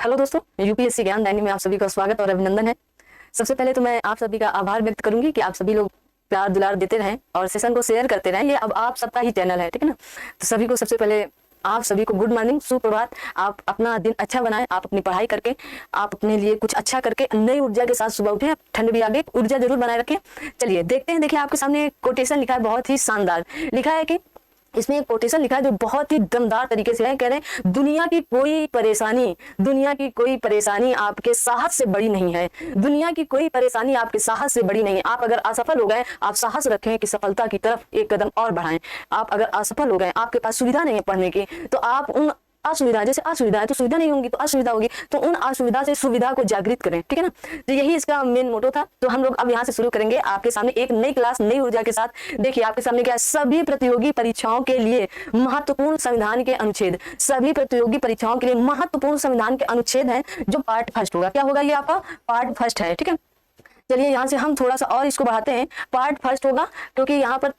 Hello दोस्तों, UPSC ज्ञान दैनिक में आप सभी का स्वागत और अभिनंदन है। सबसे पहले तो मैं आप सभी का आभार व्यक्त करूंगी कि आप सभी लोग प्यार दुलार देते रहें और सेशन को शेयर करते रहें। ये अब आप सबका ही चैनल है, ठीक है ना। तो सभी को सबसे पहले आप सभी को गुड मॉर्निंग, सुप्रभात। आप अपना दिन अच्छा बनाएं, आप अपनी पढ़ाई करके, आप अपने लिए कुछ अच्छा करके नई ऊर्जा के साथ सुबह उठें। ठंड भी आ गई, ऊर्जा जरूर बनाए रखें। चलिए देखते हैं। देखिए आपके सामने कोटेशन लिखा है, बहुत ही शानदार लिखा है कि इसमें एक कोटेशन लिखा है जो बहुत ही दमदार तरीके से है। कह रहे हैं दुनिया की कोई परेशानी आपके साहस से बड़ी नहीं है। दुनिया की कोई परेशानी आपके साहस से बड़ी नहीं है। आप अगर असफल हो गए, आप साहस रखें कि सफलता की तरफ एक कदम और बढ़ाएं। आप अगर असफल हो गए, आपके पास सुविधा नहीं है पढ़ने की, तो आप उन असुविधा, जैसे असुविधा है तो सुविधा नहीं होगी तो असुविधा होगी, तो उन असुविधा से सुविधा को जागृत करें, ठीक है ना। तो यही इसका मेन मोटो था। तो हम लोग अब यहाँ से शुरू करेंगे आपके सामने एक नई क्लास, नई ऊर्जा के साथ। देखिए आपके सामने क्या है, सभी प्रतियोगी परीक्षाओं के लिए महत्वपूर्ण संविधान के अनुच्छेद, सभी प्रतियोगी परीक्षाओं के लिए महत्वपूर्ण संविधान के अनुच्छेद है जो पार्ट फर्स्ट होगा। क्या होगा? ये आपका पार्ट फर्स्ट है, ठीक है। चलिए यहाँ से हम थोड़ा सा और इसको बढ़ाते हैं। पार्ट फर्स्ट होगा क्योंकि यहाँ पर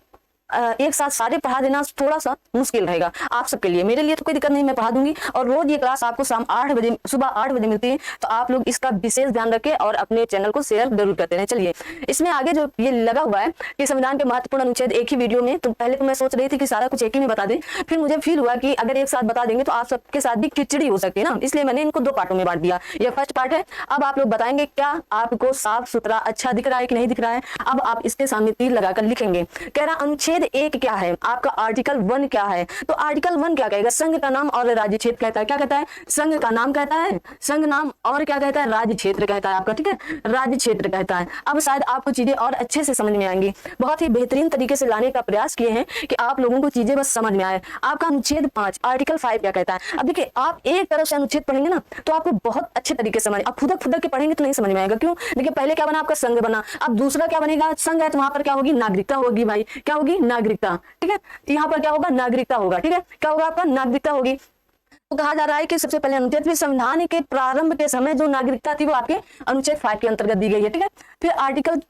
एक साथ सारे पढ़ा देना थोड़ा सा मुश्किल रहेगा आप सबके लिए। मेरे लिए तो कोई दिक्कत नहीं, मैं पढ़ा दूंगी। और रोज ये क्लास आपको शाम 8 बजे, सुबह 8 बजे मिलती है। तो आप लोग इसका विशेष ध्यान रखें और अपने चैनल को शेयर जरूर करते रहें। चलिए इसमें आगे जो ये लगा हुआ है कि संविधान के महत्वपूर्ण अनुच्छेद एक ही वीडियो में, तो पहले तो मैं सोच रही थी कि सारा कुछ एक ही में बता दें, फिर मुझे फील हुआ कि अगर एक साथ बता देंगे तो आप सबके साथ भी खिचड़ी हो सकती है ना, इसलिए मैंने इनको 2 पार्टों में बांट दिया। ये फर्स्ट पार्ट है। अब आप लोग बताएंगे क्या आपको साफ सुथरा अच्छा दिख रहा है कि नहीं दिख रहा है। अब आप इसके सामने तीर लगाकर लिखेंगे। कह रहा अनुच्छेद 1 क्या है, आपका आर्टिकल 1 क्या है। तो आर्टिकल 1 क्या कहेगा? संघ का नाम और राज्य क्षेत्र कहता है। क्या कहता है? संघ का नाम कहता है, संघ नाम, और क्या कहता है? राज्य क्षेत्र कहता है आपका, ठीक है, राज्य क्षेत्र कहता है। अब शायद आपको चीजें और अच्छे से समझ में आएंगी। बहुत ही बेहतरीन तरीके से लाने का प्रयास किए हैं कि आप लोगों को चीजें बस समझ में आए। आपका अनुच्छेद 5 आर्टिकल 5 क्या कहता है। अब देखिए आप एक तरफ से अनुच्छेद पढ़ेंगे ना तो आपको बहुत अच्छे तरीके से समझ, आप खुदक खुदक के पढ़ेंगे तो नहीं समझ में आएगा। क्यों? देखिए पहले क्या बना? आपका संघ बना। अब दूसरा क्या बनेगा? संघ है तो वहां पर क्या होगी? नागरिकता होगी भाई। क्या होगी? नागरिकता, ठीक है। यहाँ पर क्या होगा? नागरिकता होगा, ठीक है। क्या होगा? आपका नागरिकता होगी। तो कहा जा रहा है कि सबसे पहले अनुच्छेद में संविधान के प्रारंभ के समय जो नागरिकता थी वो आपके अनुच्छेद 5 के अंतर्गत दी गई है, ठीक है। फिर आर्टिकल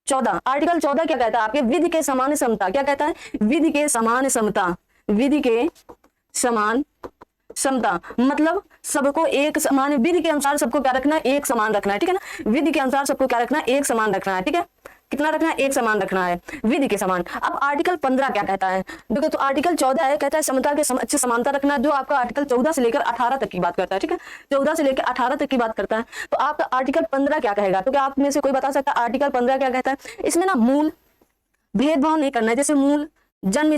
14, आर्टिकल 14 क्या कहता है? आपके विधि के समान समता। क्या कहता है? विधि के समान समता, विधि के समान समता मतलब सबको एक समान, विधि के अनुसार सबको क्या रखना है? एक समान रखना है, ठीक है ना। विधि के अनुसार सबको क्या रखना है? एक समान रखना है, ठीक है। कितना रखना है? एक समान रखना है, विधि के समान। अब आर्टिकल 15 क्या कहता है? देखो तो आर्टिकल 14 है, कहता है समता के अच्छे समानता रखना, जो आपका आर्टिकल 14 से लेकर 18 तक की बात करता है, ठीक है। 14 से लेकर 18 तक की बात करता है। तो आपका आर्टिकल 15 क्या कहेगा? तो क्या आप में से कोई बता सकता है आर्टिकल 15 क्या कहता है? इसमें ना मूल भेदभाव नहीं करना है। जैसे मूल, जन्म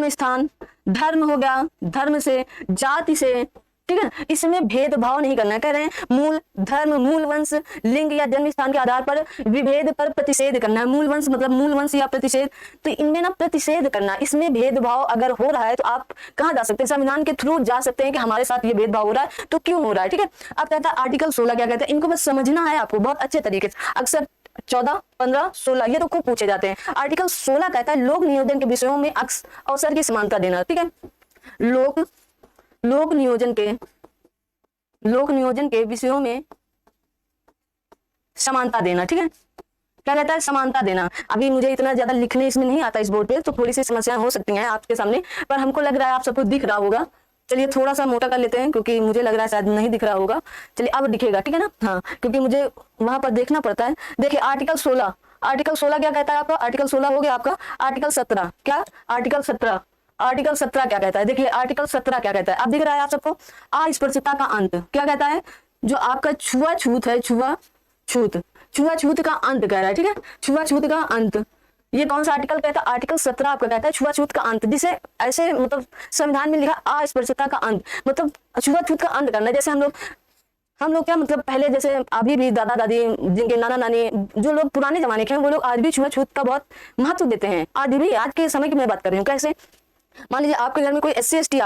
स्थान, धर्म हो गया, धर्म से, जाति से, ठीक है, इसमें भेदभाव नहीं करना है। कह रहे हैं मूल, धर्म, मूल वंश, लिंग या जन्म स्थान के आधार पर विभेद पर प्रतिषेध करना है। मूल वंश मतलब मूल वंश या प्रतिषेध, तो इनमें ना प्रतिषेध करना, इसमें भेदभाव अगर हो रहा है तो आप कहाँ जा सकते हैं? संविधान के थ्रू जा सकते हैं कि हमारे साथ ये भेदभाव हो रहा है तो क्यों हो रहा है, ठीक है। अब कहता है आर्टिकल 16 क्या कहता है? इनको बस समझना है आपको बहुत अच्छे तरीके से। अक्सर 14, 15, 16 ये तो खूब पूछे जाते हैं। आर्टिकल 16 कहता है लोक नियोजन के विषयों में अवसर की समानता देना, ठीक है। लोक नियोजन के विषयों में समानता देना, ठीक है। क्या कहता है? समानता देना। अभी मुझे इतना ज्यादा लिखने इसमें नहीं आता इस बोर्ड पे, तो थोड़ी सी समस्याएं हो सकती हैं आपके सामने, पर हमको लग रहा है आप सबको दिख रहा होगा। चलिए थोड़ा सा मोटा कर लेते हैं क्योंकि मुझे लग रहा है शायद नहीं दिख रहा होगा। चलिए अब दिखेगा, ठीक है ना। हाँ, क्योंकि मुझे वहां पर देखना पड़ता है। देखिए आर्टिकल 16, आर्टिकल 16 क्या कहता है आपका? आर्टिकल 16 हो गया आपका। आर्टिकल 17 क्या? आर्टिकल 17, आर्टिकल 17 क्या कहता है? देखिए आर्टिकल 17 क्या कहता है? अब दिख रहा है आप सबको? अस्पृश्यता का अंत। क्या कहता है? जो आपका छुआछूत है, छुआछूत का अंत कह रहा है, ठीक है। छुआछूत का अंत, ये कौन सा आर्टिकल कहता है? आर्टिकल 17 आपका कहता है छुआछूत का अंत, जिसे ऐसे मतलब संविधान में लिखा अस्पृश्यता का अंत मतलब छुआछूत का अंत करना। जैसे हम लोग क्या मतलब पहले, जैसे अभी भी दादा दादी, जिनके नाना नानी, जो लोग पुराने जमाने के हैं, वो लोग आज भी छुआछूत का बहुत महत्व देते हैं। आज भी, आज के समय की मैं बात कर रही हूँ। कैसे? मान लीजिए आपके घर में कोई SC ST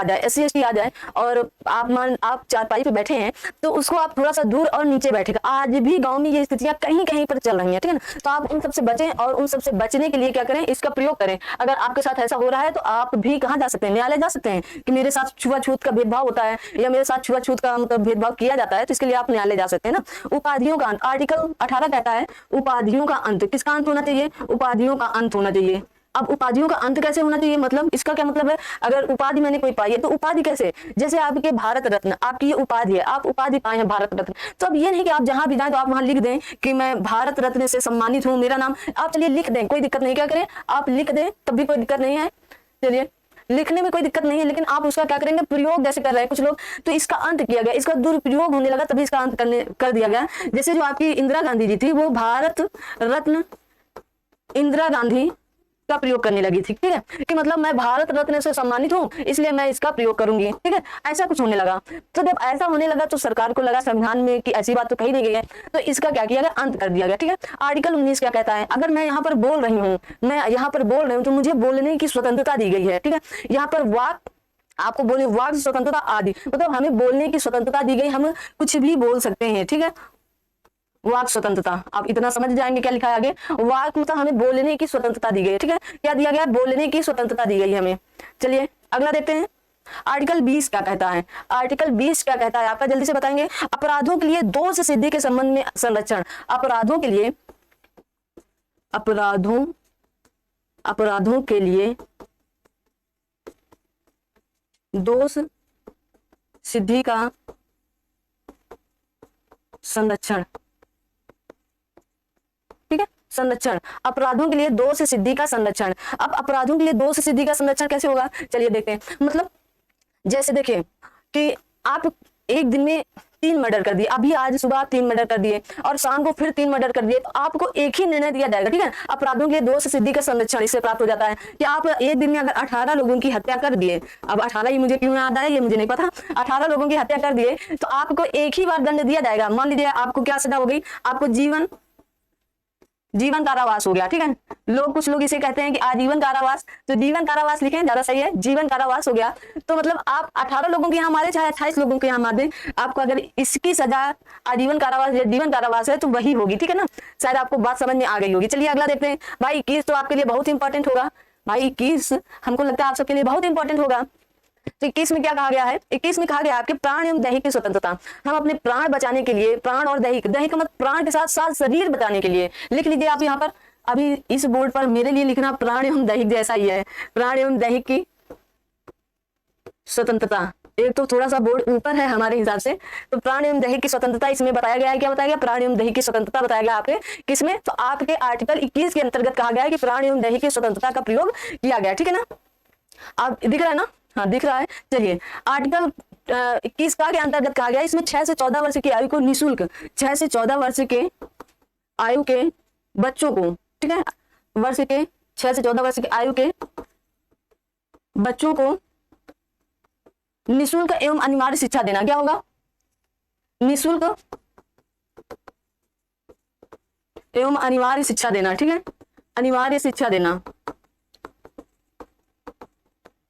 आ जाए और आप चारपाई पे बैठे हैं तो उसको आप थोड़ा सा दूर और नीचे बैठेगा। आज भी गांव में ये स्थितियां कहीं कहीं पर चल रही हैं, ठीक है ना। तो आप उन सबसे बचें और उन सबसे बचने के लिए क्या करें? इसका प्रयोग करें। अगर आपके साथ ऐसा हो रहा है तो आप भी कहाँ जा सकते हैं? न्यायालय जा सकते हैं कि मेरे साथ छुआछूत का भेदभाव होता है या मेरे साथ छुआछूत का मतलब भेदभाव किया जाता है, तो इसके लिए आप न्यायालय जा सकते हैं ना। उपाधियों का अंत, आर्टिकल 18 कहता है उपाधियों का अंत। किसका अंत होना चाहिए? उपाधियों का अंत होना चाहिए। अब उपाधियों का अंत कैसे होना चाहिए, मतलब इसका क्या मतलब है, अगर उपाधि मैंने कोई पाई है तो उपाधि कैसे, जैसे आपके भारत रत्न, आपकी ये उपाधि है, आप उपाधि पाए हैं भारत रत्न, तो अब ये नहीं कि आप जहां भी जाए तो आप वहां लिख दें कि मैं भारत रत्न से सम्मानित हूं, मेरा नाम, आप चलिए लिख दें, कोई दिक्कत नहीं, क्या करें आप लिख दें, तब भी कोई दिक्कत नहीं है, चलिए लिखने में कोई दिक्कत नहीं है, लेकिन आप उसका क्या करेंगे, प्रयोग जैसे कर रहे हैं कुछ लोग, तो इसका अंत किया गया, इसका दुरुपयोग होने लगा, तभी इसका अंत कर दिया गया। जैसे जो आपकी इंदिरा गांधी जी थी, वो भारत रत्न इंदिरा गांधी का प्रयोग करने लगी थी, ठीक है, कि मतलब मैं भारत रत्न से सम्मानित हूं इसलिए मैं इसका प्रयोग करूंगी, ठीक है, ऐसा कुछ होने लगा। तो जब ऐसा होने लगा तो सरकार को लगा संविधान में कि ऐसी बात तो कही नहीं गई है, तो इसका क्या किया गया, अंत कर दिया गया, ठीक है। आर्टिकल 19 क्या कहता है, अगर मैं यहाँ पर बोल रही हूँ तो मुझे बोलने की स्वतंत्रता दी गई है, ठीक है, यहाँ पर वाक आपको बोले वाक स्वतंत्रता आदि, मतलब हमें बोलने की स्वतंत्रता दी गई, हम कुछ भी बोल सकते हैं, ठीक है, वाक स्वतंत्रता, आप इतना समझ जाएंगे क्या लिखा है आगे, वाक मतलब हमें बोलने की स्वतंत्रता दी गई है, ठीक है, क्या दिया गया, बोलने की स्वतंत्रता दी गई है हमें। चलिए अगला देखते हैं, आर्टिकल 20 क्या कहता है, आर्टिकल 20 क्या कहता है आपका जल्दी से बताएंगे, अपराधों के लिए दोष सिद्धि के संबंध में संरक्षण, अपराधों के लिए दोष सिद्धि का संरक्षण, ठीक है, संरक्षण, अपराधों के लिए दोष सिद्धि का संरक्षण। अब अपराधों के लिए दोष सिद्धि का संरक्षण कैसे होगा, चलिए देखते हैं, मतलब जैसे देखिए कि आप एक दिन में 3 मर्डर कर दिए, अभी आज सुबह 3 मर्डर कर दिए और शाम को फिर 3 मर्डर कर दिए, तो आपको एक ही निर्णय दिया जाएगा, ठीक है, अपराधों के लिए दोष सिद्धि का संरक्षण इससे प्राप्त हो जाता है कि आप एक दिन में अगर 18 लोगों की हत्या कर दिए, अब 18 ही मुझे क्यों याद आया ये मुझे नहीं पता, 18 लोगों की हत्या कर दिए तो आपको एक ही बार दंड दिया जाएगा, मान लीजिए आपको क्या सजा हो गई, आपको जीवन कारावास हो गया, ठीक है, कुछ लोग इसे कहते हैं कि आजीवन कारावास, तो जीवन कारावास लिखें ज्यादा सही है, जीवन कारावास हो गया, तो मतलब आप 18 लोगों के यहाँ मारे चाहे 28 लोगों के यहाँ मार दें, आपको अगर इसकी सजा आजीवन कारावास या जीवन कारावास है तो वही होगी, ठीक है ना, शायद आपको बात समझ में आ गई होगी। चलिए अगला देखते हैं, भाई 21 तो आपके लिए बहुत इंपॉर्टेंट होगा, भाई 21 हमको लगता है आप सबके लिए बहुत इंपॉर्टेंट होगा। तो 21 में क्या कहा गया है, 21 में कहा गया आपके प्राण एवं दैहिक की स्वतंत्रता, हम अपने प्राण बचाने के लिए, प्राण और दैहिक का मतलब प्राण के साथ साथ शरीर बचाने के लिए, लिख लीजिए आप यहाँ पर, अभी इस बोर्ड पर मेरे लिए लिखना प्राण एवं दैहिक जैसा ही है, प्राण एवं दैहिक की स्वतंत्रता, एक तो थोड़ा सा बोर्ड ऊपर है हमारे हिसाब से, तो प्राण एवं दैहिक की स्वतंत्रता इसमें बताया गया है, क्या बताया गया, प्राण एवं दैहिक की स्वतंत्रता बताया गया आपके किसमें, तो आपके आर्टिकल 21 के अंतर्गत कहा गया है कि प्राण एवं दैहिक की स्वतंत्रता का प्रयोग किया गया, ठीक है ना, आप दिख रहा है ना, हाँ दिख रहा है। चलिए आर्टिकल 21 का के अंतर्गत कहा गया, इसमें 6 से 14 वर्ष की आयु को निःशुल्क, 6 से 14 वर्ष के आयु के बच्चों को, ठीक है, 6 से 14 वर्ष की आयु के बच्चों को निःशुल्क एवं अनिवार्य शिक्षा देना, क्या होगा, निःशुल्क एवं अनिवार्य शिक्षा देना, ठीक है, अनिवार्य शिक्षा देना,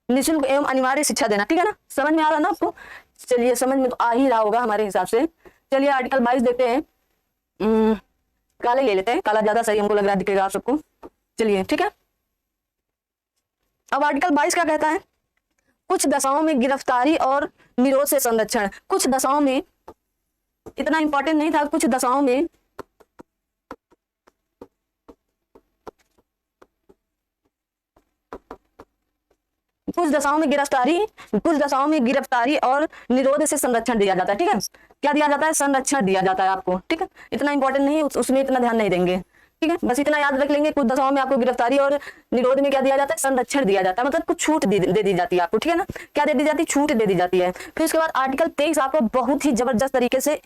निःशुल्क एवं अनिवार्य शिक्षा देना, ठीक है ना, समझ में आ रहा ना आपको, चलिए समझ में तो आ ही रहा होगा हमारे हिसाब से। चलिए आर्टिकल 22 देखते हैं, काले ले लेते हैं, काला ज्यादा सही हमको लग रहा है, दिखेगा आप सबको, चलिए ठीक है। अब आर्टिकल 22 क्या कहता है, कुछ दशाओं में गिरफ्तारी और निरोध से संरक्षण, कुछ दशाओं में, इतना इंपॉर्टेंट नहीं था, कुछ दशाओं में गिरफ्तारी और निरोध से संरक्षण दिया जाता है, ठीक है, क्या दिया जाता है, संरक्षण दिया जाता है आपको, ठीक है, इतना इंपॉर्टेंट नहीं है, उसमें इतना ध्यान नहीं देंगे, ठीक है, बस इतना याद रख लेंगे, कुछ दशाओं में आपको गिरफ्तारी और निरोध में क्या दिया जाता है, संरक्षण दिया जाता है, मतलब कुछ छूट दे दी जाती है आपको, ठीक है ना, क्या दे दी जाती है, छूट दे दी जाती है। फिर उसके बाद आर्टिकल 23 आपको बहुत ही जबरदस्त तरीके से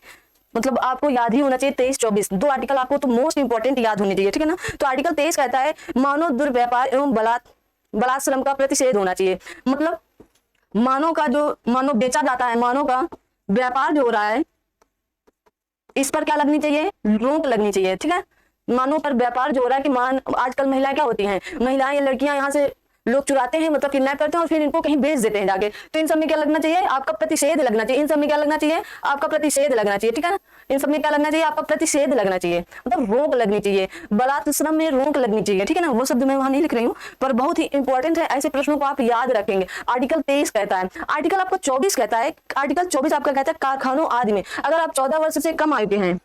मतलब आपको याद ही होना चाहिए, 23-24 दो आर्टिकल आपको तो मोस्ट इंपॉर्टेंट याद होनी चाहिए, ठीक है ना। तो आर्टिकल 23 कहता है मानव दुर्व्यापार एवं बलात्श्रम का प्रतिषेध होना चाहिए, मतलब मानव बेचा जाता है, मानव का व्यापार जो हो रहा है इस पर क्या लगनी चाहिए, रोक लगनी चाहिए, ठीक है, मानव पर व्यापार जो हो रहा है कि आजकल महिलाएं क्या होती हैं, महिलाएं या लड़कियां यहाँ से लोग चुराते हैं, मतलब किडनैप करते हैं और फिर इनको कहीं बेच देते हैं जाके, तो इन सब में क्या लगना चाहिए, आपका प्रतिषेध लगना चाहिए, इन सब में क्या लगना चाहिए, आपका प्रतिषेध लगना चाहिए, ठीक है ना, इन सब में क्या लगना चाहिए, आपका प्रतिषेध लगना चाहिए, मतलब रोक लगनी चाहिए, बलात्श्रम में रोक लगनी चाहिए, ठीक है ना, वो शब्द मैं वहां नहीं लिख रही हूँ पर बहुत ही इंपॉर्टेंट है, ऐसे प्रश्नों को आप याद रखेंगे। आर्टिकल 23 कहता है, आर्टिकल आपको 24 कहता है, आर्टिकल 24 आपका कहता है कारखानों आदि में अगर आप 14 वर्ष से कम आयु के हैं,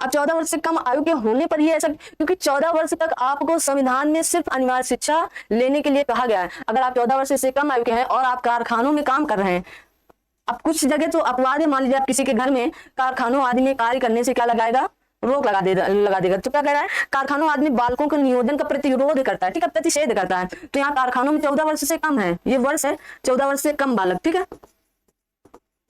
अब 14 वर्ष से कम आयु के होने पर ही ऐसा, क्योंकि 14 वर्ष तक आपको संविधान में सिर्फ अनिवार्य शिक्षा लेने के लिए कहा गया है। अगर आप 14 वर्ष से कम आयु के हैं और आप कारखानों में काम कर रहे हैं, अब कुछ जगह तो अपवाद है, मान लीजिए आप किसी के घर में कारखानों आदि में कार्य करने से क्या लगाएगा, रोक लगा देगा। तो क्या कह रहा है, कारखानों आदमी बालकों के नियोजन का प्रतिरोध करता है, ठीक है, प्रतिषेध करता है। तो यहाँ कारखानों में 14 वर्ष से कम है, ये वर्ष है 14 वर्ष से कम बालक, ठीक है,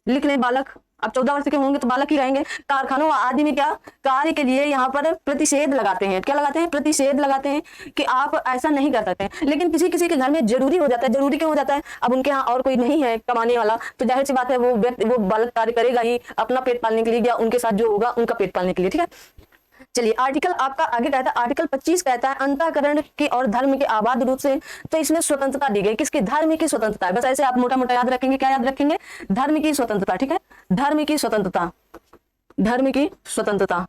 लिख लें बालक। अब 14 वर्ष के होंगे तो बालक ही रहेंगे। कारखानों आदि में क्या कार्य के लिए यहाँ पर प्रतिषेध लगाते हैं, क्या लगाते हैं, प्रतिषेध लगाते हैं कि आप ऐसा नहीं कर सकते। लेकिन किसी किसी के घर में जरूरी हो जाता है, जरूरी क्यों हो जाता है, अब उनके यहाँ और कोई नहीं है कमाने वाला, तो जाहिर सी बात है वो व्यक्ति, वो बालक कार्य करेगा ही अपना पेट पालने के लिए, या उनके साथ जो होगा उनका पेट पालने के लिए, ठीक है। चलिए आर्टिकल आपका आगे कहता है, आर्टिकल 25 कहता है अंतःकरण की और धर्म के आबाद रूप से, तो इसमें स्वतंत्रता दी गई, किसकी, धर्म की स्वतंत्रता है। बस ऐसे आप मोटा मोटा याद रखेंगे, क्या याद रखेंगे, धर्म की स्वतंत्रता, ठीक है, धर्म की स्वतंत्रता, धर्म की स्वतंत्रता।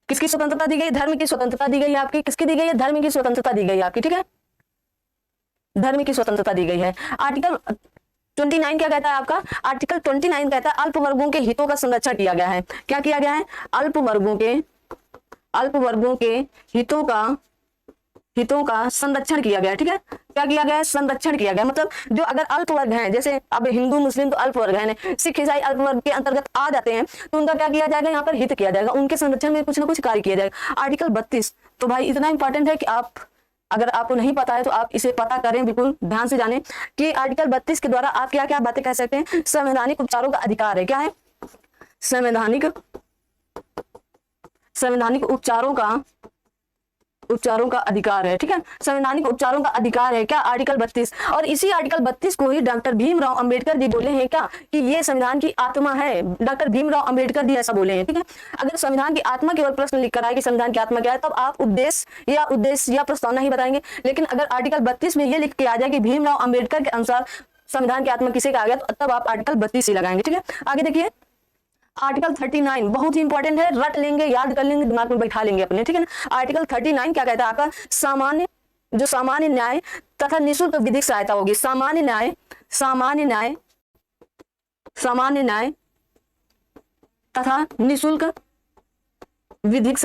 किसकी स्वतंत्रता दी गई, धर्म की स्वतंत्रता दी गई आपकी, किसकी दी गई है, धर्म की स्वतंत्रता दी गई आपकी, ठीक है, धर्म की स्वतंत्रता दी गई है। आर्टिकल 29 क्या कहता है आपका, आर्टिकल 29 कहता है अल्प वर्गों के हितों का संरक्षण किया गया है। क्या किया गया है, अल्प वर्गों के हितों का संरक्षण किया गया है, ठीक है, क्या किया गया है, संरक्षण किया गया। मतलब जो अगर अल्प वर्ग हैं, जैसे अब हिंदू मुस्लिम तो अल्प वर्ग है, सिख ईसाई अल्प वर्ग के अंतर्गत आ जाते हैं, तो उनका क्या किया जाएगा, यहाँ पर हित किया जाएगा, उनके संरक्षण में कुछ ना कुछ कार्य किया जाएगा। आर्टिकल 32 तो भाई इतना इंपॉर्टेंट है कि आप, अगर आपको नहीं पता है तो आप इसे पता करें, बिल्कुल ध्यान से जानें कि आर्टिकल 32 के द्वारा आप क्या क्या बातें कह सकते हैं। संवैधानिक उपचारों का अधिकार है, क्या है, संवैधानिक उपचारों का अधिकार है, ठीक है, संवैधानिक उपचारों का अधिकार है क्या, आर्टिकल 32। और इसी आर्टिकल 32 को ही डॉक्टर भीमराव अंबेडकर जी बोले हैं क्या, कि ये संविधान की आत्मा है। डॉक्टर भीमराव अंबेडकर जी ऐसा बोले हैं, ठीक है। अगर संविधान की आत्मा केवल प्रश्न लिख कर आए कि संविधान की आत्मा क्या है, तब आप उद्देश्य या प्रस्तावना ही बताएंगे। लेकिन अगर आर्टिकल 32 में ये लिख के आ जाए कि भीमराव अंबेडकर के अनुसार संविधान की आत्मा किसे कहा गया, तो तब आप आर्टिकल 32 ही लगाएंगे, ठीक है। आगे देखिए आर्टिकल 39 बहुत ही इंपॉर्टेंट है, रट लेंगे, याद कर लेंगे, दिमाग में बैठा लेंगे अपने, ठीक है ना। आर्टिकल 39 क्या कहता है आपका, सामान्य न्याय तथा निःशुल्क विधिक सहायता होगी। सामान्य न्याय तथा निःशुल्क विधिक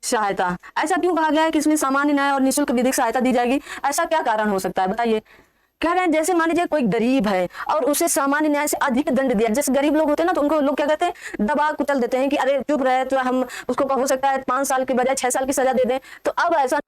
सहायता। ऐसा क्यों कहा गया है कि इसमें सामान्य न्याय और निःशुल्क विधिक सहायता दी जाएगी, ऐसा क्या कारण हो सकता है बताइए। कह रहे हैं जैसे मान लीजिए कोई गरीब है और उसे सामान्य न्याय से अधिक दंड दिया, जैसे गरीब लोग होते हैं ना, तो उनको लोग क्या कहते हैं, दबा कुचल देते हैं कि अरे चुप रहे, तो हम उसको हो सकता है 5 साल की बजाय 6 साल की सजा दे दें। तो अब ऐसा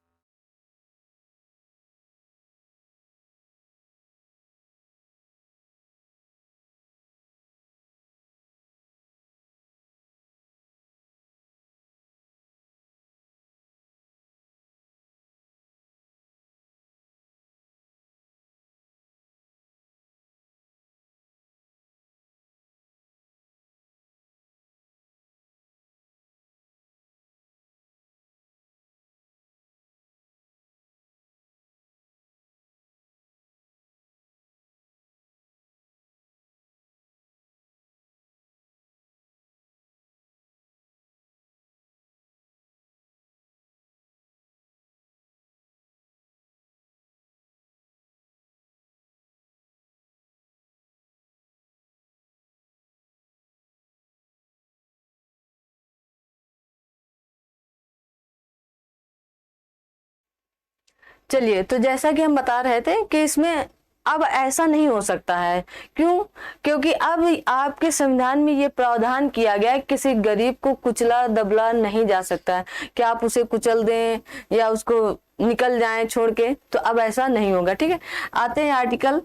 चलिए, तो जैसा कि हम बता रहे थे कि इसमें अब ऐसा नहीं हो सकता है। क्यों? क्योंकि अब आपके संविधान में ये प्रावधान किया गया है, किसी गरीब को कुचला दबला नहीं जा सकता है कि आप उसे कुचल दें या उसको निकल जाएं छोड़ के, तो अब ऐसा नहीं होगा, ठीक है। आते हैं आर्टिकल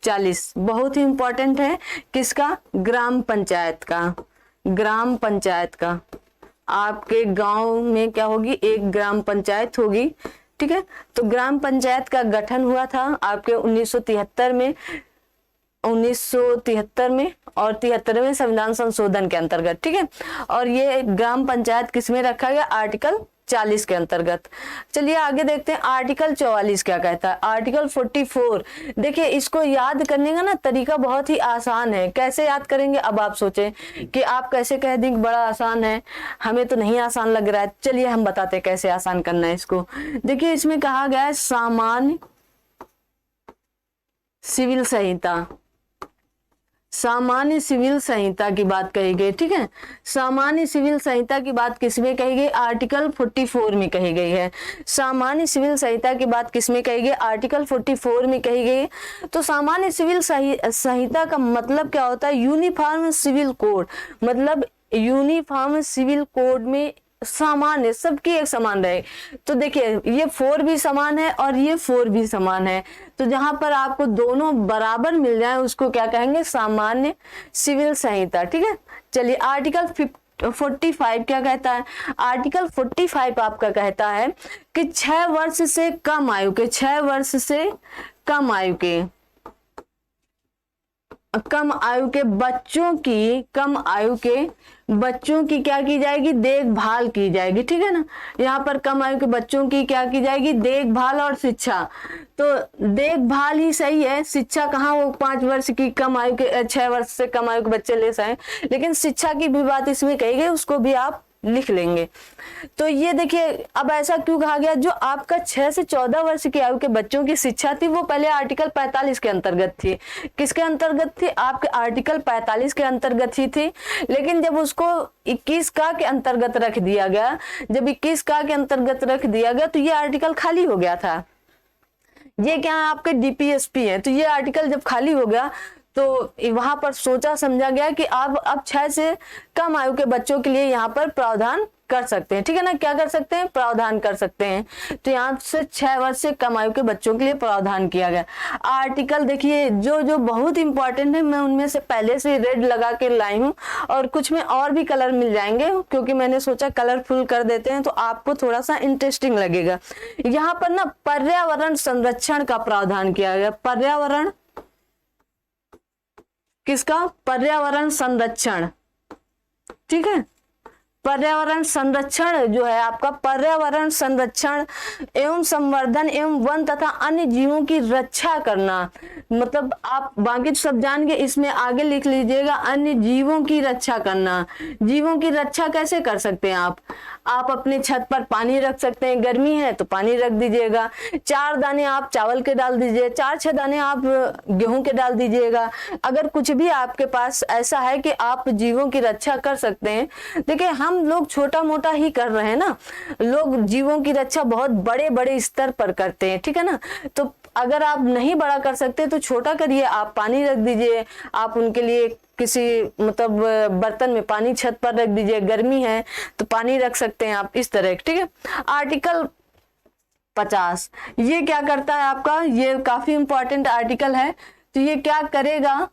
40, बहुत ही इंपॉर्टेंट है, किसका, ग्राम पंचायत का। आपके गांव में क्या होगी, एक ग्राम पंचायत होगी, ठीक है। तो ग्राम पंचायत का गठन हुआ था आपके 1973 में और 73वें संविधान संशोधन के अंतर्गत, ठीक है। और ये ग्राम पंचायत किसमें रखा गया, आर्टिकल 40 के अंतर्गत। चलिए आगे देखते हैं आर्टिकल 44 क्या कहता है। आर्टिकल 44 देखिए, इसको याद करने का ना तरीका बहुत ही आसान है। कैसे याद करेंगे, अब आप सोचें कि आप कैसे कह देंगे बड़ा आसान है, हमें तो नहीं आसान लग रहा है। चलिए हम बताते हैं कैसे आसान करना है इसको। देखिए इसमें कहा गया है सामान्य सिविल संहिता, सामान्य सिविल संहिता की बात कही गई, ठीक है। सामान्य सिविल संहिता की बात किसमें कही गई? आर्टिकल 44 में कही गई है। सामान्य सिविल संहिता की बात किसमें कही गई? आर्टिकल 44 में कही गई। तो सामान्य सिविल संहिता का मतलब क्या होता है? यूनिफॉर्म सिविल कोड, मतलब यूनिफॉर्म सिविल कोड में सामान्य, सबकी एक समान रहे। तो देखिए ये 4 भी समान है और ये 4 भी समान है, तो जहां पर आपको दोनों बराबर मिल जाए उसको क्या कहेंगे? सामान्य सिविल संहिता, ठीक है। चलिए आर्टिकल 45 क्या कहता है? आर्टिकल 45 आपका कहता है कि 6 वर्ष से कम आयु के, 6 वर्ष से कम आयु के बच्चों की क्या की जाएगी? देखभाल की जाएगी, ठीक है ना। यहाँ पर कम आयु के बच्चों की क्या की जाएगी? देखभाल और शिक्षा। तो देखभाल ही सही है, शिक्षा कहाँ? वो 5 वर्ष की कम आयु के, 6 वर्ष से कम आयु के बच्चे ले सकें, लेकिन शिक्षा की भी बात इसमें कही गई, उसको भी आप लिख लेंगे। तो ये देखिए अब ऐसा क्यों कहा गया? जो आपका 6 से 14 वर्ष की आयु के बच्चों की शिक्षा थी वो पहले आर्टिकल 45 के अंतर्गत थी। किसके अंतर्गत थी? आपके आर्टिकल 45 के अंतर्गत ही थी। लेकिन जब उसको 21 का के अंतर्गत रख दिया गया, जब 21 का के अंतर्गत रख दिया गया तो ये आर्टिकल खाली हो गया था। ये क्या है? आपके डीपीएसपी है। तो ये आर्टिकल जब खाली हो गया तो वहां पर सोचा समझा गया कि आप अब 6 से कम आयु के बच्चों के लिए यहाँ पर प्रावधान कर सकते हैं, ठीक है ना। क्या कर सकते हैं? प्रावधान कर सकते हैं। तो यहाँ से 6 वर्ष से कम आयु के बच्चों के लिए प्रावधान किया गया। आर्टिकल देखिए जो बहुत इंपॉर्टेंट है मैं उनमें से पहले से रेड लगा के लाई हूँ, और कुछ में और भी कलर मिल जाएंगे क्योंकि मैंने सोचा कलरफुल कर देते हैं तो आपको थोड़ा सा इंटरेस्टिंग लगेगा। यहाँ पर ना पर्यावरण संरक्षण का प्रावधान किया गया। पर्यावरण किसका? पर्यावरण संरक्षण, ठीक है। पर्यावरण संरक्षण जो है आपका, पर्यावरण संरक्षण एवं संवर्धन एवं वन तथा अन्य जीवों की रक्षा करना, मतलब आप बाकी सब जान के इसमें आगे लिख लीजिएगा, अन्य जीवों की रक्षा करना। जीवों की रक्षा कैसे कर सकते हैं आप अपने छत पर पानी रख सकते हैं, गर्मी है तो पानी रख दीजिएगा, 4 दाने आप चावल के डाल दीजिए, 4-6 दाने आप गेहूं के डाल दीजिएगा। अगर कुछ भी आपके पास ऐसा है कि आप जीवों की रक्षा कर सकते हैं। देखिए हम लोग छोटा मोटा ही कर रहे हैं ना, लोग जीवों की रक्षा बहुत बड़े बड़े स्तर पर करते हैं, ठीक है ना। तो अगर आप नहीं बड़ा कर सकते तो छोटा करिए, आप पानी रख दीजिए, आप उनके लिए किसी मतलब बर्तन में पानी छत पर रख दीजिए, गर्मी है तो पानी रख सकते हैं आप, इस तरह, ठीक है। आर्टिकल 50 ये क्या करता है आपका? ये काफी इंपॉर्टेंट आर्टिकल है। तो ये क्या करेगा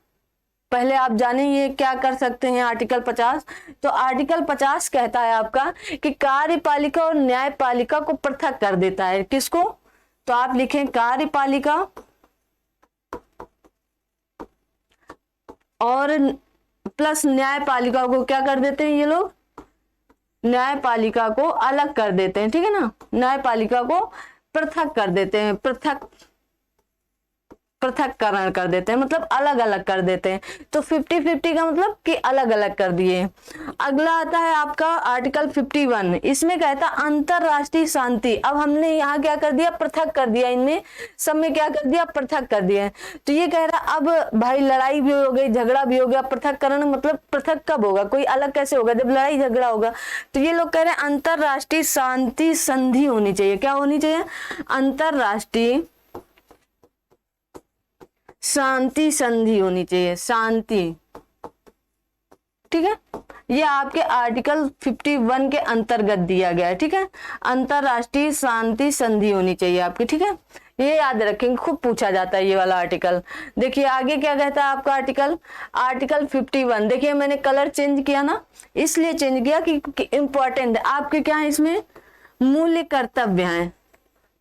पहले आप जाने, ये क्या कर सकते हैं आर्टिकल 50। तो आर्टिकल 50 कहता है आपका कि कार्यपालिका और न्यायपालिका को पृथक कर देता है। किसको? तो आप लिखें कार्यपालिका और प्लस न्यायपालिका को क्या कर देते हैं ये लोग? न्यायपालिका को अलग कर देते हैं, ठीक है ना। न्यायपालिका को पृथक कर देते हैं, पृथककरण कर देते हैं, मतलब अलग अलग कर देते हैं। तो 50-50 का मतलब कि अलग अलग कर दिए। अगला आता है आपका आर्टिकल 51, इसमें कहता है अंतरराष्ट्रीय शांति। अब हमने यहाँ क्या कर दिया? पृथक कर दिया, इनमें सब में क्या कर दिया? पृथक कर दिया। तो ये कह रहा अब भाई लड़ाई भी हो गई, झगड़ा भी हो गया, पृथककरण मतलब पृथक कब होगा? कोई अलग कैसे होगा? जब लड़ाई झगड़ा होगा। तो ये लोग कह रहे हैं अंतरराष्ट्रीय शांति संधि होनी चाहिए। क्या होनी चाहिए? अंतरराष्ट्रीय शांति संधि होनी चाहिए, शांति, ठीक है। ये आपके आर्टिकल 51 के अंतर्गत दिया गया है, ठीक है। अंतरराष्ट्रीय शांति संधि होनी चाहिए आपकी, ठीक है। ये याद रखेंगे, खूब पूछा जाता है ये वाला आर्टिकल। देखिए आगे क्या कहता है आपका आर्टिकल 51। देखिए मैंने कलर चेंज किया ना, इसलिए चेंज किया कि इंपॉर्टेंट है आपके। क्या है इसमें? मूल्य कर्तव्य हैं,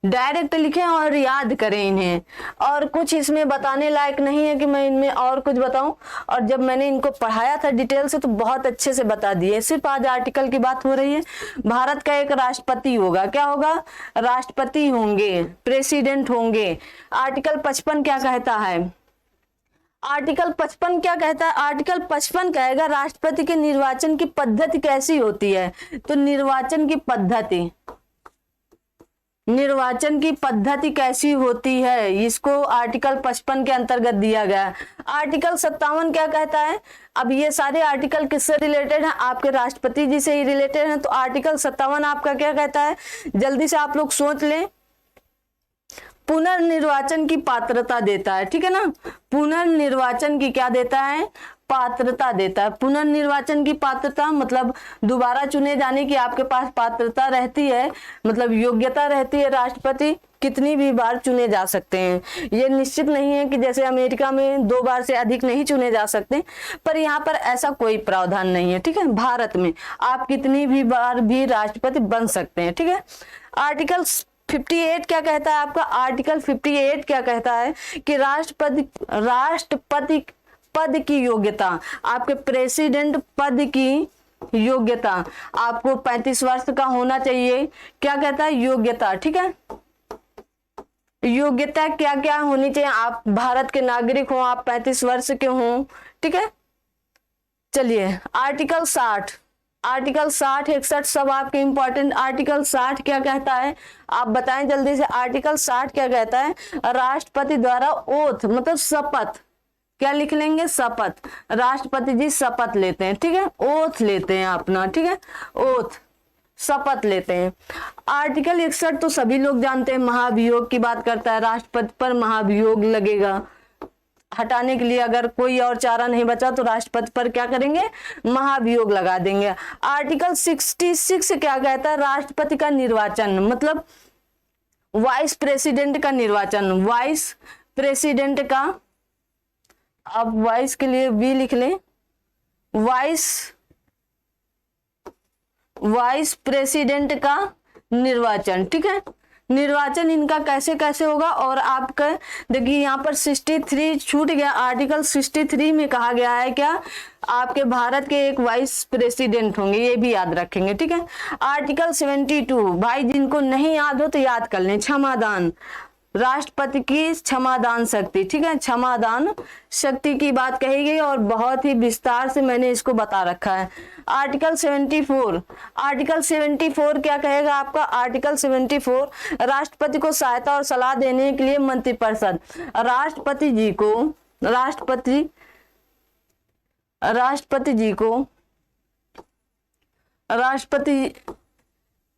डायरेक्ट लिखें और याद करें इन्हें। और कुछ इसमें बताने लायक नहीं है कि मैं इनमें और कुछ बताऊं। और जब मैंने इनको पढ़ाया था डिटेल से तो बहुत अच्छे से बता दिए। सिर्फ आज आर्टिकल की बात हो रही है। भारत का एक राष्ट्रपति होगा। क्या होगा? राष्ट्रपति होंगे, प्रेसिडेंट होंगे। आर्टिकल 55 क्या कहता है? आर्टिकल 55 क्या कहता है? आर्टिकल 55 कहेगा राष्ट्रपति के निर्वाचन की पद्धति कैसी होती है। तो निर्वाचन की पद्धति, निर्वाचन की पद्धति कैसी होती है, इसको आर्टिकल 55 के अंतर्गत दिया गया है। आर्टिकल 57 क्या कहता है? अब ये सारे आर्टिकल किससे रिलेटेड हैं? आपके राष्ट्रपति जी से ही रिलेटेड हैं। तो आर्टिकल 57 आपका क्या कहता है, जल्दी से आप लोग सोच लें। पुनर्निर्वाचन की पात्रता देता है, ठीक है ना। पुनर्निर्वाचन की क्या देता है? पात्रता देता है। पुनर्निर्वाचन की पात्रता मतलब दोबारा चुने जाने की आपके पास पात्रता रहती है, मतलब योग्यता रहती है। राष्ट्रपति कितनी भी बार चुने जा सकते हैं। ये निश्चित नहीं है कि जैसे अमेरिका में 2 बार से अधिक नहीं चुने जा सकते, पर यहाँ पर ऐसा कोई प्रावधान नहीं है, ठीक है। भारत में आप कितनी भी बार भी राष्ट्रपति बन सकते हैं, ठीक है। आर्टिकल 58 क्या कहता है आपका? आर्टिकल 58 क्या कहता है कि राष्ट्रपति पद की योग्यता, आपके प्रेसिडेंट पद की योग्यता आपको 35 वर्ष का होना चाहिए। क्या कहता है? योग्यता, ठीक है। योग्यता क्या क्या होनी चाहिए? आप भारत के नागरिक हो, आप 35 वर्ष के हो, ठीक है। चलिए आर्टिकल 60, आर्टिकल 60, 61 सब आपके इंपॉर्टेंट। आर्टिकल 60 क्या कहता है आप बताएं जल्दी से। आर्टिकल 60 क्या कहता है? राष्ट्रपति द्वारा ओथ मतलब शपथ, क्या लिख लेंगे? शपथ। राष्ट्रपति जी शपथ लेते हैं, ठीक है। ओथ लेते हैं अपना, ठीक है। ओथ, शपथ लेते हैं। आर्टिकल 61 तो सभी लोग जानते हैं, महाभियोग की बात करता है। राष्ट्रपति पर महाभियोग लगेगा। हटाने के लिए अगर कोई और चारा नहीं बचा तो राष्ट्रपति पर क्या करेंगे? महाभियोग लगा देंगे। आर्टिकल 66 क्या कहता है? राष्ट्रपति का निर्वाचन मतलब वाइस प्रेसिडेंट का निर्वाचन। वाइस प्रेसिडेंट का, अब वाइस के लिए भी लिख लें, वाइस प्रेसिडेंट का निर्वाचन, ठीक है। निर्वाचन इनका कैसे कैसे होगा? और आपका देखिए यहाँ पर 63 छूट गया। आर्टिकल 63 में कहा गया है क्या? आपके भारत के एक वाइस प्रेसिडेंट होंगे, ये भी याद रखेंगे, ठीक है। आर्टिकल 72 भाई जिनको नहीं याद हो तो याद कर लें। क्षमादान, राष्ट्रपति की क्षमादान शक्ति, ठीक है। क्षमादान शक्ति की बात कही गई और बहुत ही विस्तार से मैंने इसको बता रखा है। आर्टिकल 74, आर्टिकल 74 क्या कहेगा आपका? आर्टिकल 74 राष्ट्रपति को सहायता और सलाह देने के लिए मंत्रिपरिषद, राष्ट्रपति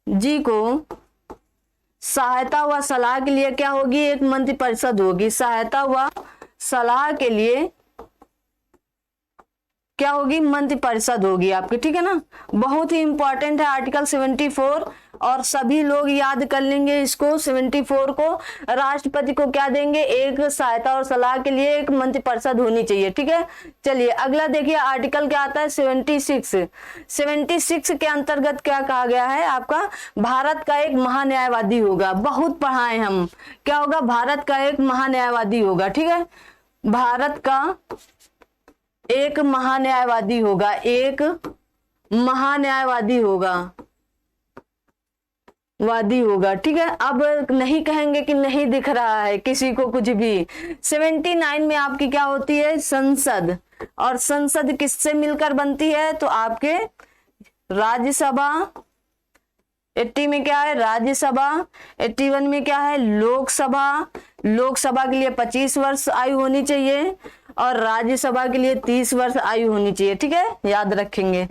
जी को सहायता व सलाह के लिए क्या होगी? एक मंत्रिपरिषद होगी। सहायता व सलाह के लिए क्या होगी? मंत्रिपरिषद होगी आपकी, ठीक है ना। बहुत ही इंपॉर्टेंट है आर्टिकल 74 और सभी लोग याद कर लेंगे इसको। 74 को राष्ट्रपति को क्या देंगे? एक सहायता और सलाह के लिए एक मंत्रिपरिषद होनी चाहिए, ठीक है। चलिए अगला देखिए आर्टिकल क्या आता है? 76 के अंतर्गत क्या कहा गया है आपका? भारत का एक महान्यायवादी होगा। बहुत पढ़ाए हम, क्या होगा? भारत का एक महान्यायवादी होगा, ठीक है। भारत का एक महान्यायवादी होगा, एक महान्यायवादी होगा, ठीक है। अब नहीं कहेंगे कि नहीं दिख रहा है किसी को कुछ भी। 79 में आपकी क्या होती है? संसद। और संसद किससे मिलकर बनती है? तो आपके राज्यसभा। 80 में क्या है? राज्यसभा। 81 में क्या है? लोकसभा। लोकसभा के लिए 25 वर्ष आयु होनी चाहिए और राज्यसभा के लिए 30 वर्ष आयु होनी चाहिए, ठीक है, याद रखेंगे।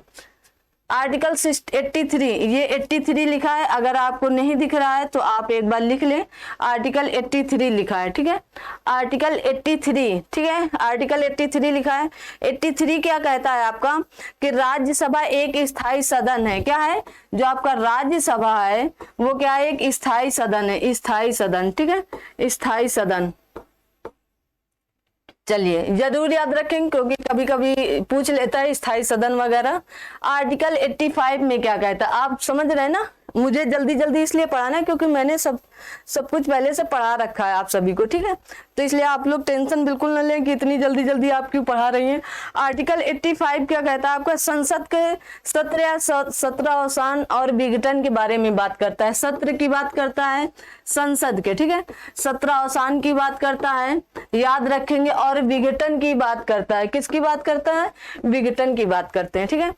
आर्टिकल 83, ये 83 लिखा है। अगर आपको नहीं दिख रहा है तो आप एक बार लिख लें। आर्टिकल 83 लिखा है, ठीक है। आर्टिकल 83, ठीक है। आर्टिकल 83 लिखा है। 83 क्या कहता है आपका? कि राज्यसभा एक स्थायी सदन है। क्या है? जो आपका राज्यसभा है वो क्या है? एक स्थायी सदन है। स्थायी सदन, ठीक है, स्थायी सदन। चलिए जरूर याद रखेंगे क्योंकि कभी कभी पूछ लेता है स्थायी सदन वगैरह। आर्टिकल 85 में क्या कहता है? आप समझ रहे हैं ना। मुझे जल्दी जल्दी इसलिए पढ़ाना है क्योंकि मैंने सब कुछ पहले से पढ़ा रखा है आप सभी को, ठीक है। तो इसलिए आप लोग टेंशन बिल्कुल न लें कि इतनी जल्दी जल्दी आप क्यों पढ़ा रही हैं। आर्टिकल 85 क्या कहता है आपका? संसद के सत्र या सत्र अवसान और विघटन के बारे में बात करता है। सत्र की बात करता है संसद के, ठीक है। सत्र अवसान की बात करता है, याद रखेंगे। और विघटन की बात करता है। किसकी बात करता है? विघटन की बात करते हैं, ठीक है।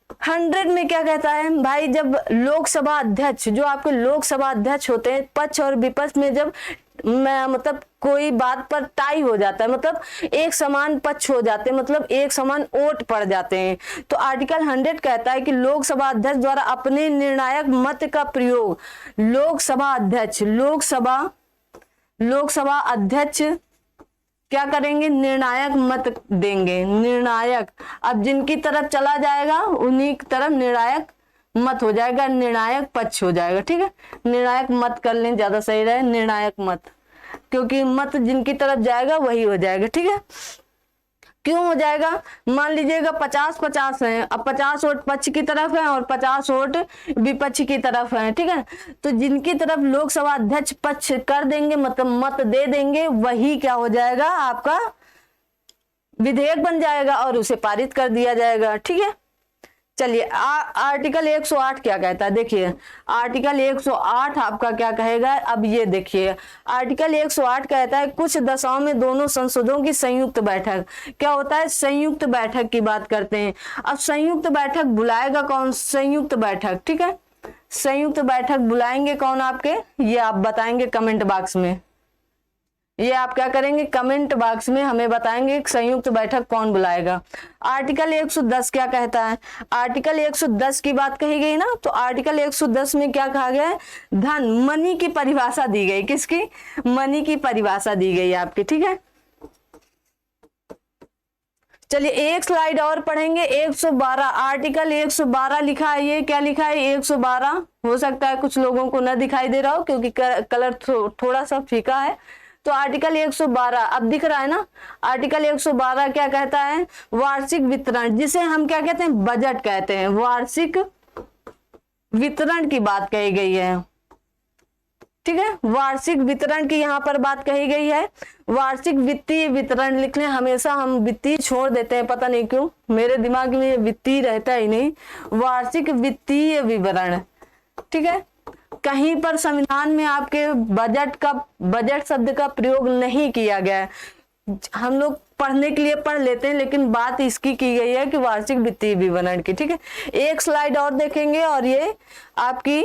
100 में क्या कहता है भाई, जब लोकसभा अध्यक्ष, जो आपके लोकसभा अध्यक्ष होते हैं, पक्ष और विपक्ष में जब मतलब कोई बात पर टाई हो जाता है, मतलब एक समान पक्ष हो जाते हैं, मतलब एक समान वोट पड़ जाते हैं, तो आर्टिकल 100 कहता है कि लोकसभा अध्यक्ष द्वारा अपने निर्णायक मत का प्रयोग, लोकसभा अध्यक्ष क्या करेंगे, निर्णायक मत देंगे, निर्णायक। अब जिनकी तरफ चला जाएगा उन्हीं की तरफ निर्णायक मत हो जाएगा, निर्णायक पक्ष हो जाएगा, ठीक है। निर्णायक मत कर लें, ज्यादा सही रहे, निर्णायक मत, क्योंकि मत जिनकी तरफ जाएगा वही हो जाएगा, ठीक है। क्यों हो जाएगा, मान लीजिएगा 50-50 है, अब 50 वोट पक्ष की तरफ है और 50 वोट विपक्ष की तरफ है, ठीक है। तो जिनकी तरफ लोकसभा अध्यक्ष पक्ष कर देंगे, मतलब मत दे देंगे, वही क्या हो जाएगा, आपका विधेयक बन जाएगा और उसे पारित कर दिया जाएगा, ठीक है। चलिए आर्टिकल 108 क्या कहता है, देखिए आर्टिकल 108 आपका क्या कहेगा, अब ये देखिए आर्टिकल 108 कहता है कुछ दशाओं में दोनों संसदों की संयुक्त बैठक, क्या होता है, संयुक्त बैठक की बात करते हैं। अब संयुक्त बैठक बुलाएगा कौन, संयुक्त बैठक, ठीक है। संयुक्त बैठक बुलाएंगे कौन आपके, ये आप बताएंगे कमेंट बॉक्स में, ये आप क्या करेंगे, कमेंट बॉक्स में हमें बताएंगे संयुक्त बैठक कौन बुलाएगा। आर्टिकल 110 क्या कहता है, आर्टिकल 110 की बात कही गई ना, तो आर्टिकल 110 में क्या कहा गया है, धन, मनी की परिभाषा दी गई, किसकी, मनी की परिभाषा दी गई आपकी, ठीक है। चलिए एक स्लाइड और पढ़ेंगे, 112 आर्टिकल 112 लिखा है, ये क्या लिखा है, 112, हो सकता है कुछ लोगों को न दिखाई दे रहा हो क्योंकि कलर थोड़ा सा फीका है। तो आर्टिकल 112 अब दिख रहा है ना, आर्टिकल 112 क्या कहता है, वार्षिक वितरण, जिसे हम क्या कहते हैं, बजट कहते हैं, वार्षिक वितरण की बात कही गई है, ठीक है। वार्षिक वितरण की यहाँ पर बात कही गई है, वार्षिक वित्तीय वितरण लिख लें, हमेशा हम वित्तीय छोड़ देते हैं, पता नहीं क्यों मेरे दिमाग में वित्तीय रहता ही नहीं, वार्षिक वित्तीय विवरण, ठीक है। कहीं पर संविधान में आपके बजट शब्द का प्रयोग नहीं किया गया है, हम लोग पढ़ने के लिए पढ़ लेते हैं, लेकिन बात इसकी की गई है कि वार्षिक वित्तीय विवरण की, ठीक है। एक स्लाइड और देखेंगे और ये आपकी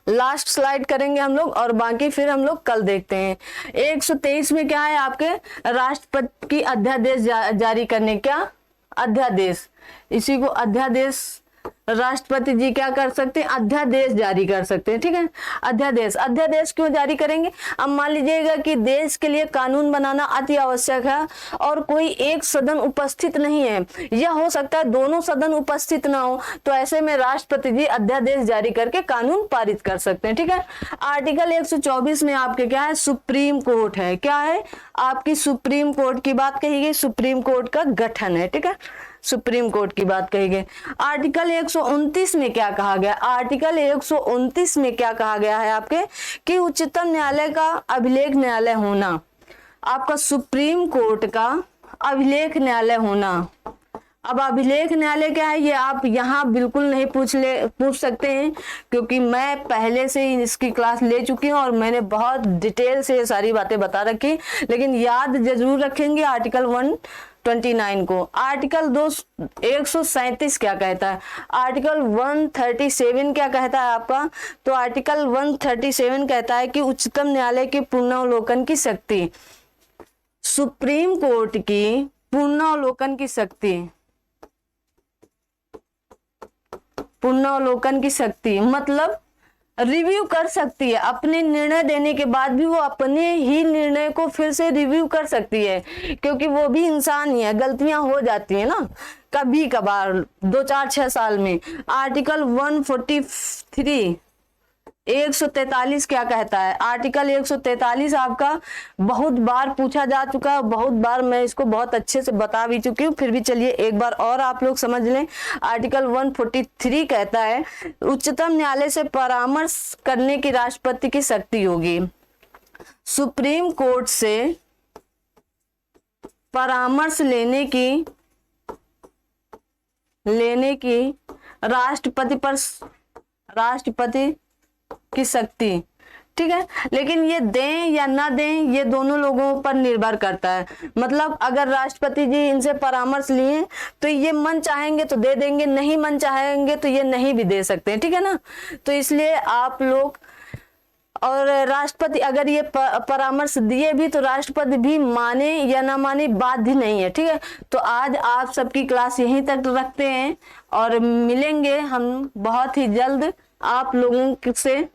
लास्ट स्लाइड करेंगे हम लोग, और बाकी फिर हम लोग कल देखते हैं। 123 में क्या है आपके, राष्ट्रपति की अध्यादेश जारी करने, क्या अध्यादेश, इसी को अध्यादेश, राष्ट्रपति जी क्या कर सकते हैं, अध्यादेश जारी कर सकते हैं, ठीक है। अध्यादेश क्यों जारी करेंगे, अब मान लीजिएगा कि देश के लिए कानून बनाना अति आवश्यक है और कोई एक सदन उपस्थित नहीं है, या हो सकता है दोनों सदन उपस्थित ना हो, तो ऐसे में राष्ट्रपति जी अध्यादेश जारी करके कानून पारित कर सकते हैं, ठीक है। आर्टिकल 124 में आपके क्या है, सुप्रीम कोर्ट है, क्या है आपकी, सुप्रीम कोर्ट की बात कही गई, सुप्रीम कोर्ट का गठन है, ठीक है, सुप्रीम कोर्ट की बात कही गई। आर्टिकल 129 में क्या कहा गया, आर्टिकल 129 में क्या कहा गया है आपके, कि उच्चतम न्यायालय का अभिलेख न्यायालय होना, आपका सुप्रीम कोर्ट का अभिलेख न्यायालय होना। अब अभिलेख न्यायालय क्या है, ये आप यहाँ बिल्कुल नहीं पूछ सकते हैं, क्योंकि मैं पहले से ही इसकी क्लास ले चुकी हूँ और मैंने बहुत डिटेल से ये सारी बातें बता रखी, लेकिन याद जरूर रखेंगे आर्टिकल 129 को। आर्टिकल 137 क्या कहता है, आर्टिकल 137 क्या कहता है आपका, तो आर्टिकल 137 कहता है कि उच्चतम न्यायालय की पुनर्वलोकन की शक्ति, सुप्रीम कोर्ट की पुनर्वलोकन की शक्ति, पुनर्वलोकन की शक्ति मतलब रिव्यू कर सकती है, अपने निर्णय देने के बाद भी वो अपने ही निर्णय को फिर से रिव्यू कर सकती है, क्योंकि वो भी इंसान ही है, गलतियां हो जाती है ना कभी कभार, 2-4-6 साल में। आर्टिकल 143 143 क्या कहता है, आर्टिकल 143 आपका बहुत बार पूछा जा चुका है, बहुत बार मैं इसको बहुत अच्छे से बता भी चुकी हूँ, फिर भी चलिए एक बार और आप लोग समझ लें। आर्टिकल 143 कहता है उच्चतम न्यायालय से परामर्श करने की राष्ट्रपति की शक्ति होगी, सुप्रीम कोर्ट से परामर्श लेने की राष्ट्रपति की शक्ति, ठीक है। लेकिन ये दें या ना दें ये दोनों लोगों पर निर्भर करता है। मतलब अगर राष्ट्रपति जी इनसे परामर्श लिए तो ये मन चाहेंगे तो दे देंगे, नहीं मन चाहेंगे तो ये नहीं भी दे सकते हैं, ठीक है ना। तो इसलिए आप लोग, और राष्ट्रपति अगर ये परामर्श दिए भी तो राष्ट्रपति भी माने या ना माने बाध्य नहीं है, ठीक है। तो आज आप सबकी क्लास यहीं तक रखते हैं और मिलेंगे हम बहुत ही जल्द आप लोगों से।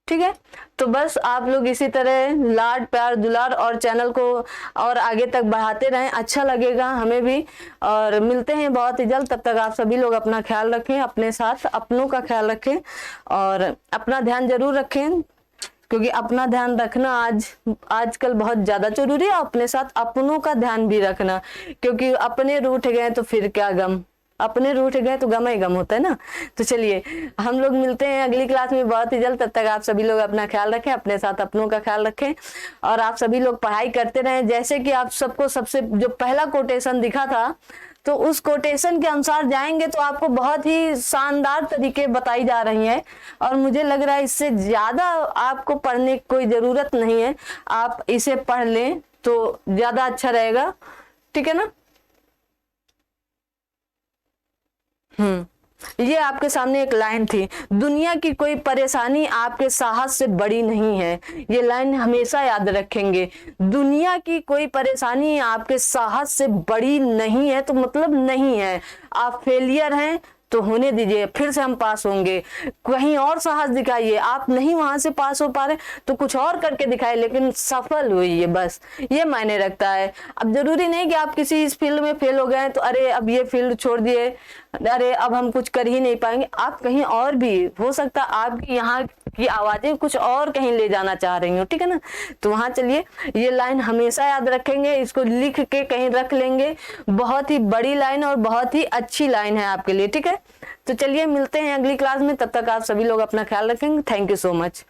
ठीक है, तो बस आप लोग इसी तरह लाड प्यार दुलार और चैनल को और आगे तक बढ़ाते रहें, अच्छा लगेगा हमें भी। और मिलते हैं बहुत ही जल्द, तब तक आप सभी लोग अपना ख्याल रखें, अपने साथ अपनों का ख्याल रखें और अपना ध्यान जरूर रखें, क्योंकि अपना ध्यान रखना आजकल बहुत ज्यादा जरूरी है। अपने साथ अपनों का ध्यान भी रखना, क्योंकि अपने रूठ गए तो फिर क्या गम, अपने रूठ गए तो गम ही गम होता है ना। तो चलिए हम लोग मिलते हैं अगली क्लास में बहुत ही जल्द, तब तक आप सभी लोग अपना ख्याल रखें, अपने साथ अपनों का ख्याल रखें और आप सभी लोग पढ़ाई करते रहें। जैसे कि आप सबको सबसे जो पहला कोटेशन दिखा था, तो उस कोटेशन के अनुसार जाएंगे तो आपको बहुत ही शानदार तरीके बताई जा रही हैं और मुझे लग रहा है इससे ज्यादा आपको पढ़ने की कोई जरूरत नहीं है। आप इसे पढ़ लें तो ज्यादा अच्छा रहेगा, ठीक है ना। ये आपके सामने एक लाइन थी, दुनिया की कोई परेशानी आपके साहस से बड़ी नहीं है। ये लाइन हमेशा याद रखेंगे, दुनिया की कोई परेशानी आपके साहस से बड़ी नहीं है, तो मतलब नहीं है। आप फेलियर हैं तो होने दीजिए, फिर से हम पास होंगे। कहीं और साहस दिखाइए, आप नहीं वहां से पास हो पा रहे तो कुछ और करके दिखाए, लेकिन सफल हुई, बस ये मायने रखता है। अब जरूरी नहीं कि आप किसी इस फील्ड में फेल हो गए तो अरे अब ये फील्ड छोड़ दिए, अरे अब हम कुछ कर ही नहीं पाएंगे। आप कहीं और भी, हो सकता है आपकी यहाँ की आवाजें कुछ और कहीं ले जाना चाह रही हो, ठीक है ना। तो वहां चलिए, ये लाइन हमेशा याद रखेंगे, इसको लिख के कहीं रख लेंगे। बहुत ही बड़ी लाइन और बहुत ही अच्छी लाइन है आपके लिए, ठीक है। तो चलिए मिलते हैं अगली क्लास में, तब तक आप सभी लोग अपना ख्याल रखेंगे। Thank you so much.